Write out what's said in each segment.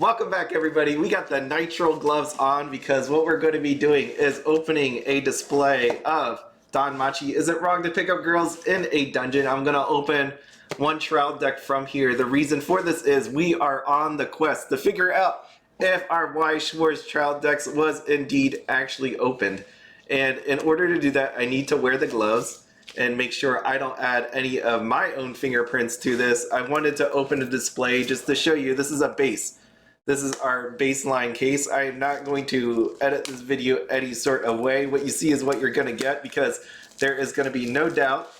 Welcome back, everybody. We got the nitro gloves on because what we're going to be doing is opening a display of DanMachi. Is it wrong to pick up girls in a dungeon? I'm going to open one trial deck from here. The reason for this is we are on the quest to figure out if our Weiss Schwarz trial decks was indeed actually opened. And in order to do that, I need to wear the gloves and make sure I don't add any of my own fingerprints to this. I wanted to open a display just to show you this is a base. This is our baseline case. I am not going to edit this video any sort of way. What you see is what you're going to get because there is going to be no doubt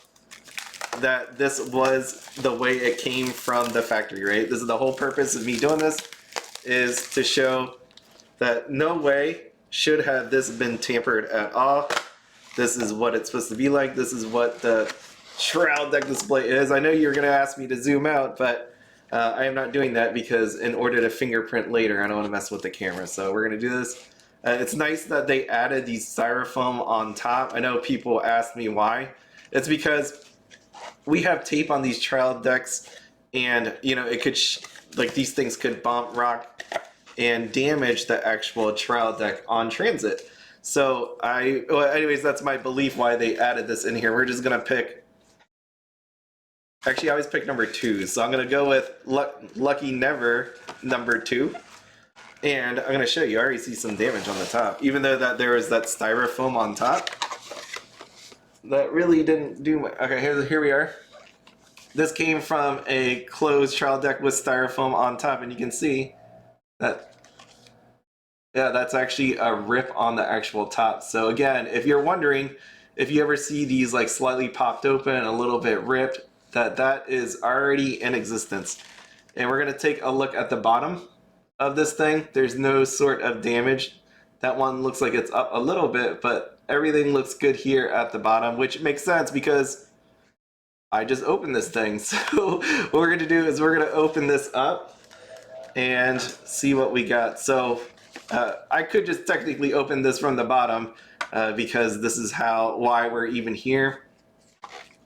that this was the way it came from the factory, right? This is the whole purpose of me doing this, is to show that no way should have this been tampered at all. This is what it's supposed to be like. This is what the trial deck display is. I know you're going to ask me to zoom out, but I am not doing that because in order to fingerprint later, I don't want to mess with the camera. So we're going to do this. It's nice that they added these styrofoam on top. I know people ask me why. It's because we have tape on these trial decks, and you know, it could like these things could bump, rock, and damage the actual trial deck on transit. So well, anyways, that's my belief why they added this in here. We're just gonna pick. Actually, I always pick number 2, so I'm going to go with Lucky Never number 2. And I'm going to show you, I already see some damage on the top. Even though that there was that styrofoam on top, that really didn't do much. Okay, here we are. This came from a closed trial deck with styrofoam on top, and you can see that, yeah, that's actually a rip on the actual top. So again, if you're wondering, if you ever see these like slightly popped open, a little bit ripped, that is already in existence. And we're going to take a look at the bottom of this thing. There's no sort of damage. That one looks like it's up a little bit, but everything looks good here at the bottom, which makes sense because I just opened this thing. So what we're going to do is we're going to open this up and see what we got. So I could just technically open this from the bottom because this is why we're even here.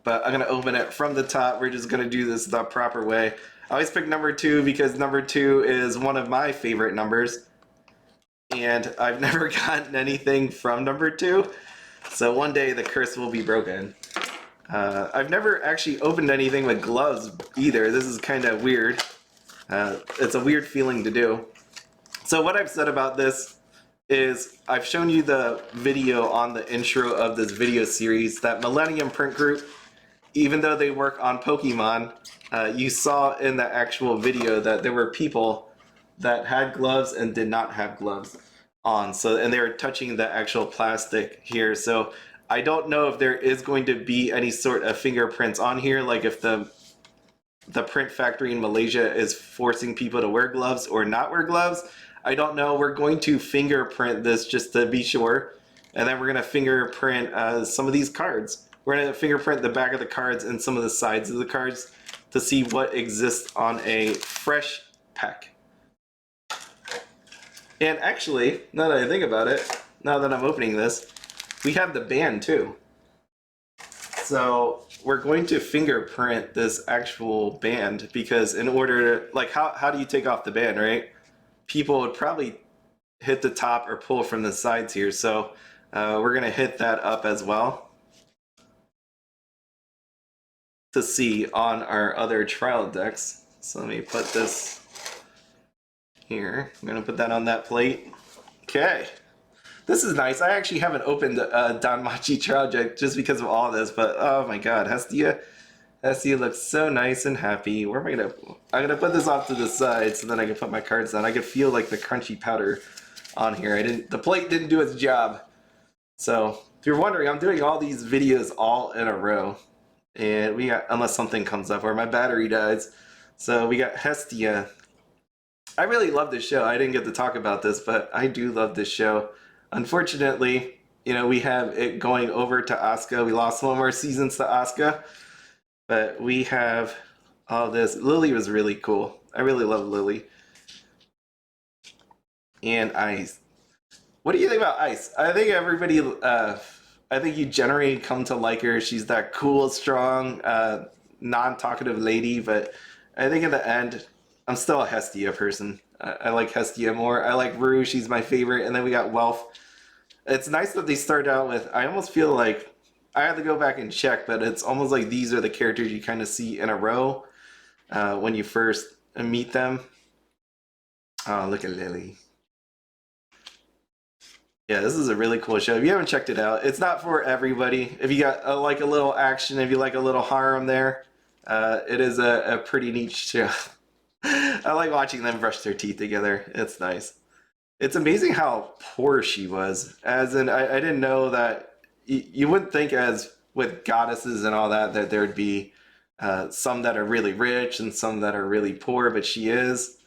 But I'm going to open it from the top. We're just going to do this the proper way. I always pick number 2 because number 2 is one of my favorite numbers. And I've never gotten anything from number 2. So one day the curse will be broken. I've never actually opened anything with gloves either. This is kind of weird. It's a weird feeling to do. So what I've said about this is I've shown you the video on the intro of this video series that Millennium Print Group, even though they work on Pokemon, you saw in the actual video that there were people that had gloves and did not have gloves on. So, and they were touching the actual plastic here. So I don't know if there is going to be any sort of fingerprints on here, like if the print factory in Malaysia is forcing people to wear gloves or not wear gloves. I don't know. We're going to fingerprint this just to be sure. And then we're going to fingerprint some of these cards. We're going to fingerprint the back of the cards and some of the sides of the cards to see what exists on a fresh pack. And actually, now that I think about it, now that I'm opening this, we have the band too. So we're going to fingerprint this actual band because in order to, like, how do you take off the band, right? People would probably hit the top or pull from the sides here. So we're going to hit that up as well to see on our other trial decks. So let me put this here. I'm going to put that on that plate. Okay. This is nice. I actually haven't opened a DanMachi trial deck just because of all this, but oh my god, Hestia looks so nice and happy. Where am I going to... I'm going to put this off to the side so then I can put my cards down. I can feel like the crunchy powder on here. The plate didn't do its job. So if you're wondering, I'm doing all these videos all in a row. And we got, unless something comes up or my battery dies. So we got Hestia. I really love this show. I didn't get to talk about this, but I do love this show. Unfortunately, you know, we have it going over to Asuka. We lost one of our seasons to Asuka. But we have all this. Lily was really cool. I really love Lily. And Ice. What do you think about Ice? I think everybody... I think you generally come to like her. She's that cool, strong, non-talkative lady, but I think in the end, I'm still a Hestia person. I like Hestia more. I like Rue, she's my favorite. And then we got Wealth. It's nice that they start out with, I almost feel like, I have to go back and check, but it's almost like these are the characters you kind of see in a row when you first meet them. Oh, look at Lily. Yeah, this is a really cool show. If you haven't checked it out, it's not for everybody. If you got like a little action, if you like a little harem there, it is a pretty neat show. I like watching them brush their teeth together. It's nice. It's amazing how poor she was. As in, I didn't know that. You wouldn't think as with goddesses and all that that there'd be some that are really rich and some that are really poor, but she is.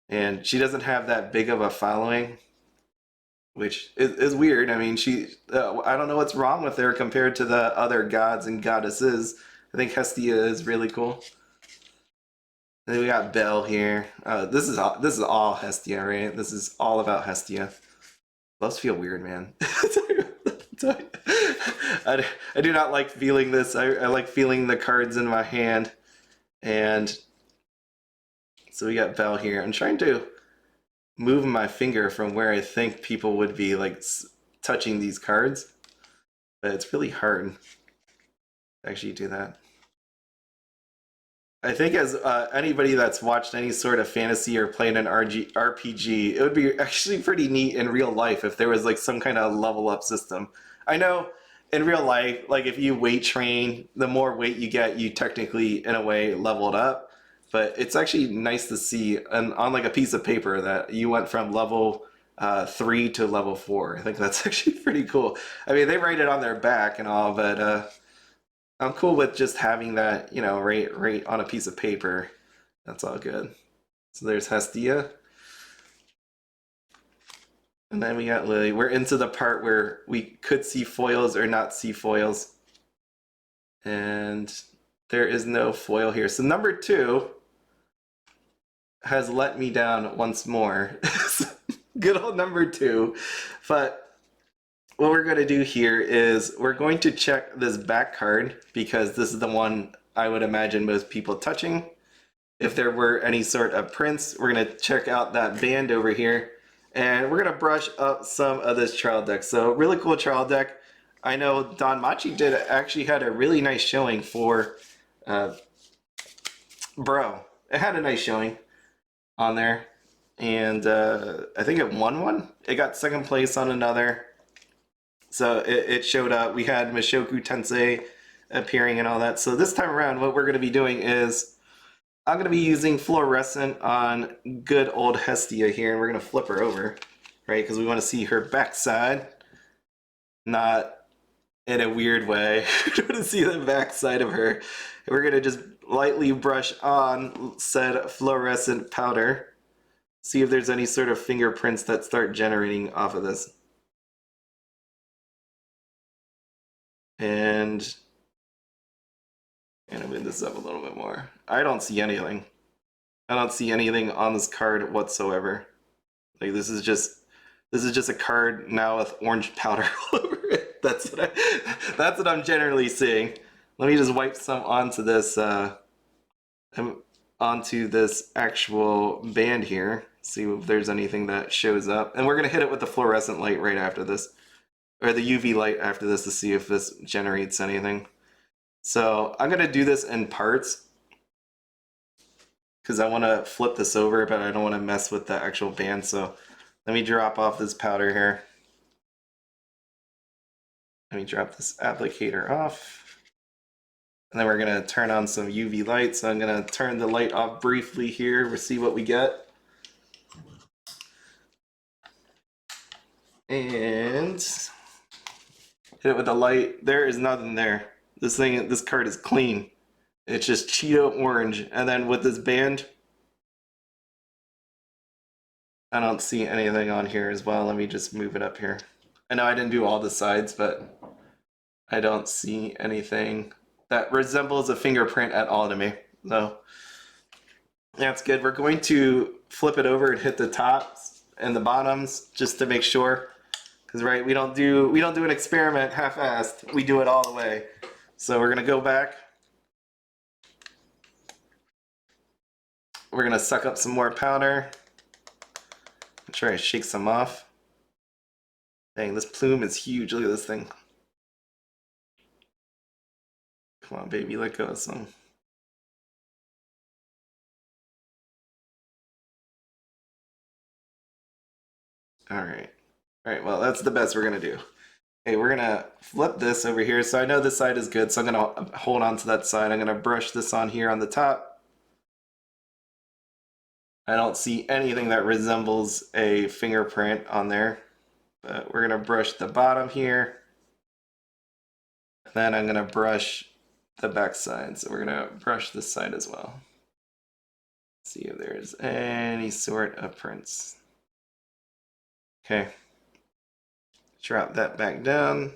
And she doesn't have that big of a following, which is weird. I mean, I don't know what's wrong with her compared to the other gods and goddesses. I think Hestia is really cool. And then we got Belle here. This is all Hestia, right? This is all about Hestia. Those feel weird, man. I do not like feeling this. I like feeling the cards in my hand. And so we got Belle here. I'm trying to move my finger from where I think people would be like touching these cards, but it's really hard to actually do that. I think as anybody that's watched any sort of fantasy or played an RPG, it would be actually pretty neat in real life if there was like some kind of level up system. I know in real life, like if you weight train, the more weight you get, you technically in a way leveled up. But it's actually nice to see on like a piece of paper that you went from level 3 to level 4. I think that's actually pretty cool. I mean, they write it on their back and all, but I'm cool with just having that, you know, right on a piece of paper. That's all good. So there's Hestia. And then we got Lily. We're into the part where we could see foils or not see foils. And there is no foil here. So number 2 has let me down once more. Good old number 2. But what we're going to do here is we're going to check this back card because this is the one I would imagine most people touching. If there were any sort of prints, we're going to check out that band over here. And we're going to brush up some of this trial deck. So really cool trial deck. I know DanMachi actually had a really nice showing for Bro. It had a nice showing on there. And I think it won one. It got second place on another. So it showed up. We had Mushoku Tensei appearing and all that. So this time around, what we're going to be doing is I'm going to be using Fluorescent on good old Hestia here. And we're going to flip her over, right? Because we want to see her backside. Not in a weird way. We want to see the backside of her. And we're going to just lightly brush on said Fluorescent powder. See if there's any sort of fingerprints that start generating off of this. And I'll move this up a little bit more. I don't see anything. I don't see anything on this card whatsoever. Like this is just a card now with orange powder all over it. That's what I'm generally seeing. Let me just wipe some onto this actual band here. See if there's anything that shows up. And we're gonna hit it with the fluorescent light right after this. Or the UV light after this to see if this generates anything. So I'm going to do this in parts because I want to flip this over, but I don't want to mess with the actual band. So let me drop off this powder here. Let me drop this applicator off. And then we're going to turn on some UV light. So I'm going to turn the light off briefly here. We'll see what we get. And hit it with the light. There is nothing there. This card is clean. It's just Cheeto orange. And then with this band, I don't see anything on here as well. Let me just move it up here. I know I didn't do all the sides, but I don't see anything that resembles a fingerprint at all to me. No. That's good. We're going to flip it over and hit the tops and the bottoms just to make sure. Because right, we don't do an experiment half-assed. We do it all the way. So we're gonna go back. We're gonna suck up some more powder. Try to shake some off. Dang, this plume is huge. Look at this thing. Come on, baby, let go of some. Alright. Alright, well, that's the best we're gonna do. Okay, we're gonna flip this over here. So I know this side is good, so I'm gonna hold on to that side. I'm gonna brush this on here on the top. I don't see anything that resembles a fingerprint on there, but we're gonna brush the bottom here. And then I'm gonna brush the back side. So we're gonna brush this side as well. See if there's any sort of prints. Okay. Drop that back down.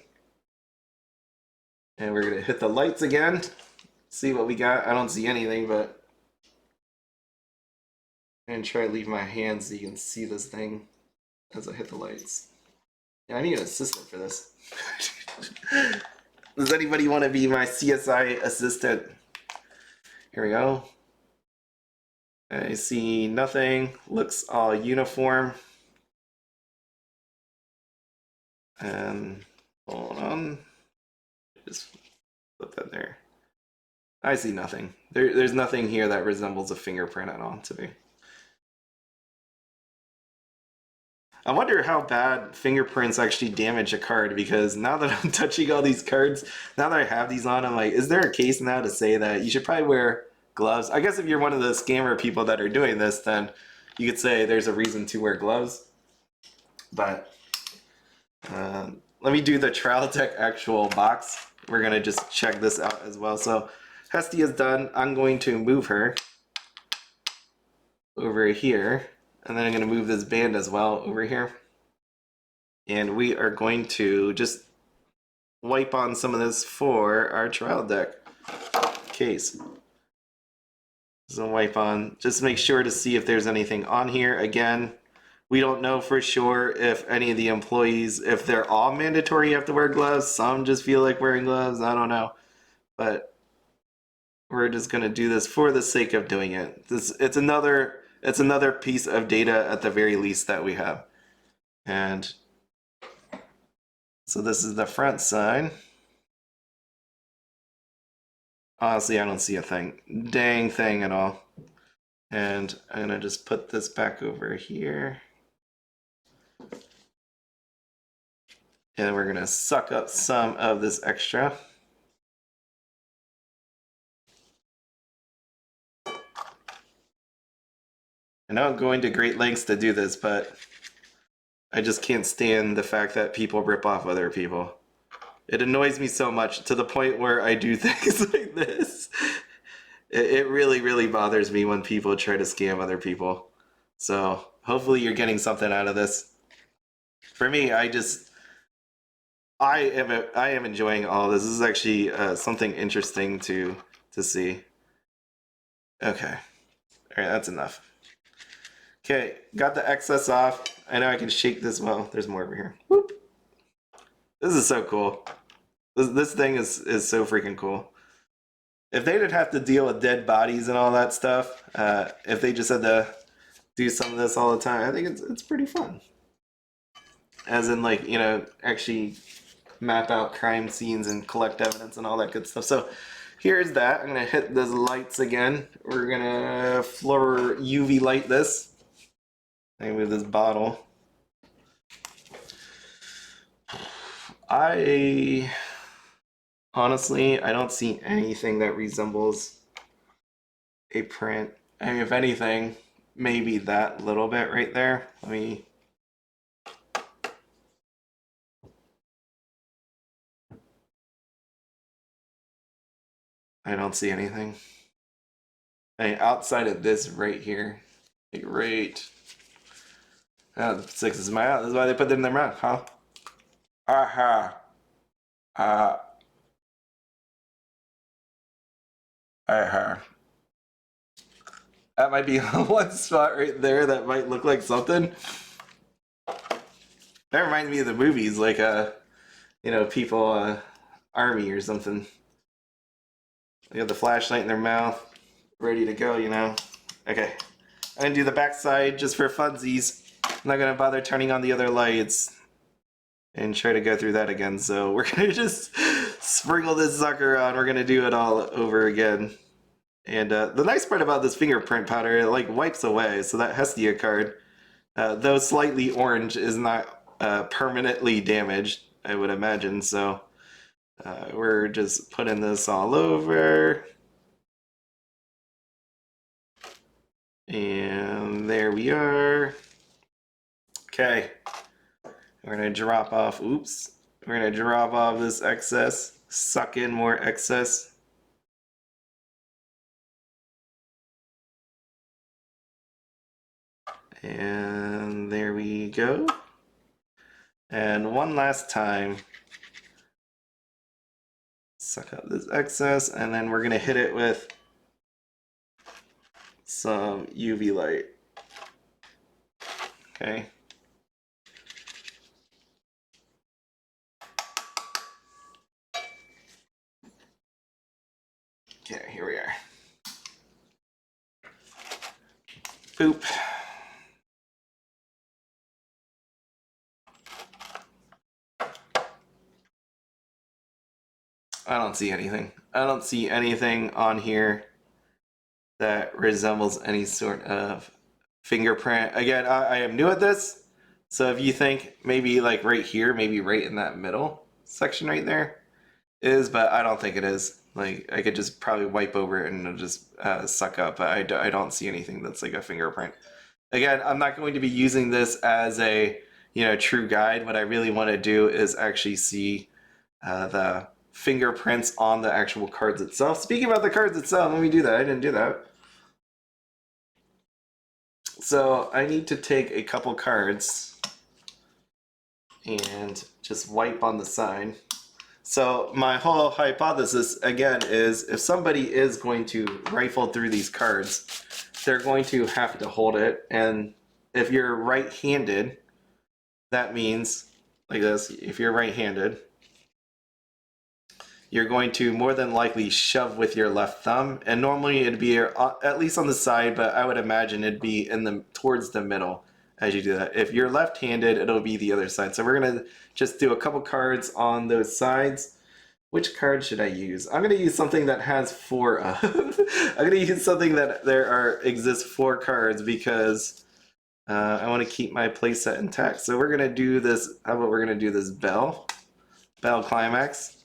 And we're gonna hit the lights again. See what we got. I don't see anything, but I'm gonna try to leave my hands so you can see this thing as I hit the lights. Yeah, I need an assistant for this. Does anybody want to be my CSI assistant? Here we go. I see nothing. Looks all uniform. And hold on. Just put that there. I see nothing. There's nothing here that resembles a fingerprint at all to me. I wonder how bad fingerprints actually damage a card, because now that I'm touching all these cards, now that I have these on, I'm like, is there a case now to say that you should probably wear gloves? I guess if you're one of the scammer people that are doing this, then you could say there's a reason to wear gloves. But let me do the trial deck actual box. We're gonna just check this out as well. So Hestia is done. I'm going to move her over here. And then I'm going to move this band as well over here. And we are going to just wipe on some of this for our trial deck case. So wipe on, just make sure to see if there's anything on here. Again, we don't know for sure if any of the employees, if they're all mandatory you have to wear gloves. Some just feel like wearing gloves. I don't know. But we're just going to do this for the sake of doing it. It's another piece of data at the very least that we have. And so this is the front side. Honestly, I don't see a thing. Dang thing at all. And I'm gonna just put this back over here. And we're gonna suck up some of this extra. I know I'm going to great lengths to do this, but I just can't stand the fact that people rip off other people. It annoys me so much to the point where I do things like this. It really, really bothers me when people try to scam other people. So hopefully you're getting something out of this. For me, I am enjoying all this. This is actually something interesting to see. Okay, all right, that's enough. Okay, got the excess off. I know I can shake this well. There's more over here. Whoop. This is so cool. This thing is so freaking cool. If they didn't have to deal with dead bodies and all that stuff, if they just had to do some of this all the time, I think it's pretty fun. As in, like, you know, actually map out crime scenes and collect evidence and all that good stuff. So here's that. I'm gonna hit those lights again. We're gonna UV light this. And with this bottle. Honestly, I don't see anything that resembles a print. I mean, if anything, maybe that little bit right there. Let me... I don't see anything. I mean, outside of this right here. Like right... Oh, the 6 is my out. That's why they put it in their mouth, huh? Aha. Aha. That might be one spot right there that might look like something. That reminds me of the movies, like you know, people army or something. They got the flashlight in their mouth, ready to go, you know. Okay. I'm gonna do the back side just for funsies. I'm not gonna bother turning on the other lights and try to go through that again. So we're gonna just sprinkle this sucker on. We're gonna do it all over again. And the nice part about this fingerprint powder, it like wipes away. So that Hestia card, though slightly orange, is not permanently damaged, I would imagine. So we're just putting this all over. And there we are. Okay. We're going to drop off, oops. We're going to drop off this excess, suck in more excess. And there we go. And one last time, suck up this excess, and then we're going to hit it with some UV light. Okay. Okay, here we are. Boop. I don't see anything. I don't see anything on here that resembles any sort of fingerprint. Again, I am new at this, so if you think maybe like right here, maybe right in that middle section right there is, but I don't think it is. Like I could just probably wipe over it and it'll just suck up, but I don't see anything that's like a fingerprint. Again, I'm not going to be using this as a true guide. What I really want to do is actually see the fingerprints on the actual cards itself. Speaking about the cards itself, let me do that. I didn't do that. So I need to take a couple cards and just wipe on the side. So my whole hypothesis again is if somebody is going to rifle through these cards, they're going to have to hold it. And if you're right-handed, that means like this. If you're right-handed, you're going to more than likely shove with your left thumb, and normally it'd be at least on the side, but I would imagine it'd be towards the middle as you do that. If you're left-handed, it'll be the other side. So we're gonna just do a couple cards on those sides. Which card should I use? I'm gonna use something that has 4 of. I'm gonna use something that exists 4 cards because I want to keep my playset intact. So we're gonna do this. How about we're gonna do this Bell Climax,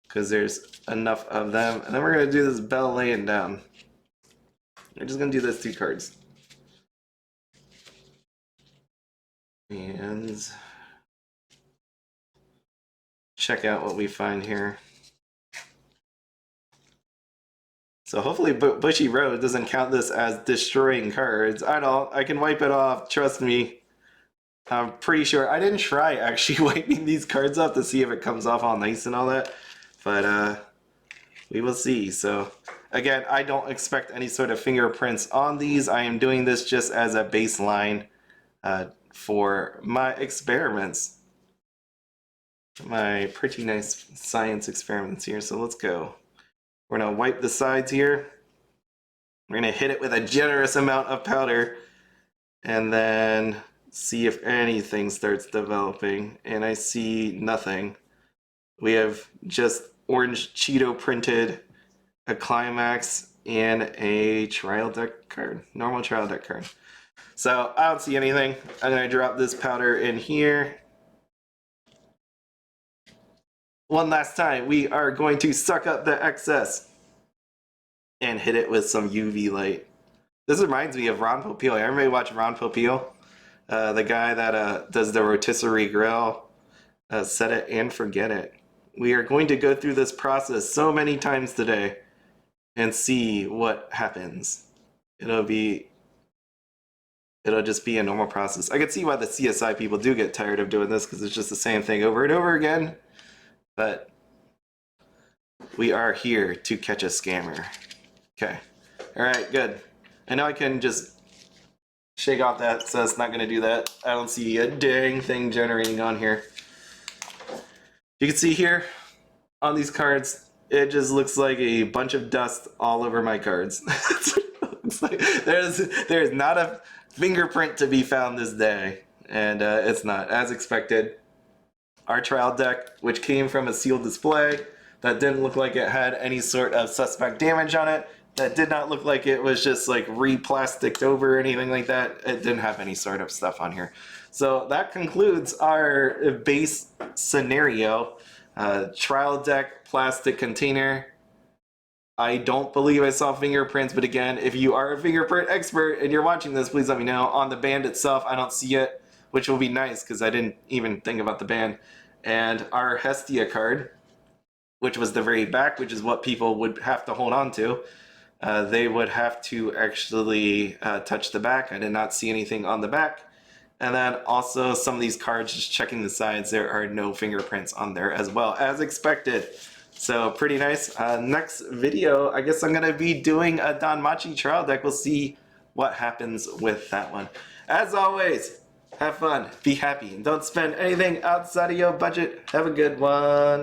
because there's enough of them. And then we're going to do this Bell laying down. We're just going to do those 2 cards. And check out what we find here. So hopefully Bushy Road doesn't count this as destroying cards. I can wipe it off, trust me. I'm pretty sure. I didn't try actually wiping these cards off to see if it comes off all nice and all that. But we will see. So again, I don't expect any sort of fingerprints on these. I am doing this just as a baseline for my experiments. My pretty nice science experiments here. So let's go. We're going to wipe the sides here. We're going to hit it with a generous amount of powder and then see if anything starts developing. And I see nothing. We have just orange Cheeto printed, a Climax, and a trial deck card, normal trial deck card. So I don't see anything. I'm going to drop this powder in here. One last time, we are going to suck up the excess and hit it with some UV light. This reminds me of Ron Popeil. Everybody watch Ron Popeil? The guy that does the rotisserie grill, set it and forget it. We are going to go through this process so many times today and see what happens. It'll just be a normal process. I can see why the CSI people do get tired of doing this because it's just the same thing over and over again. But we are here to catch a scammer. Okay. All right, good. I know I can just shake off that, so it's not going to do that. I don't see a dang thing generating on here. You can see here on these cards, it just looks like a bunch of dust all over my cards. It's like there's not a fingerprint to be found this day, and it's not, as expected. Our trial deck, which came from a sealed display, that didn't look like it had any sort of suspect damage on it, that did not look like it was just like re-plasticed over or anything like that. It didn't have any sort of stuff on here. So that concludes our base scenario. Trial deck, plastic container. I don't believe I saw fingerprints, but again, if you are a fingerprint expert and you're watching this, please let me know. On the band itself, I don't see it, which will be nice because I didn't even think about the band. And our Hestia card, which was the very back, which is what people would have to hold on to. They would have to actually touch the back. I did not see anything on the back. And then also some of these cards, just checking the sides, there are no fingerprints on there as well, as expected. So pretty nice. Next video, I guess I'm going to be doing a DanMachi trial deck. We'll see what happens with that one. As always, have fun, be happy, and don't spend anything outside of your budget. Have a good one.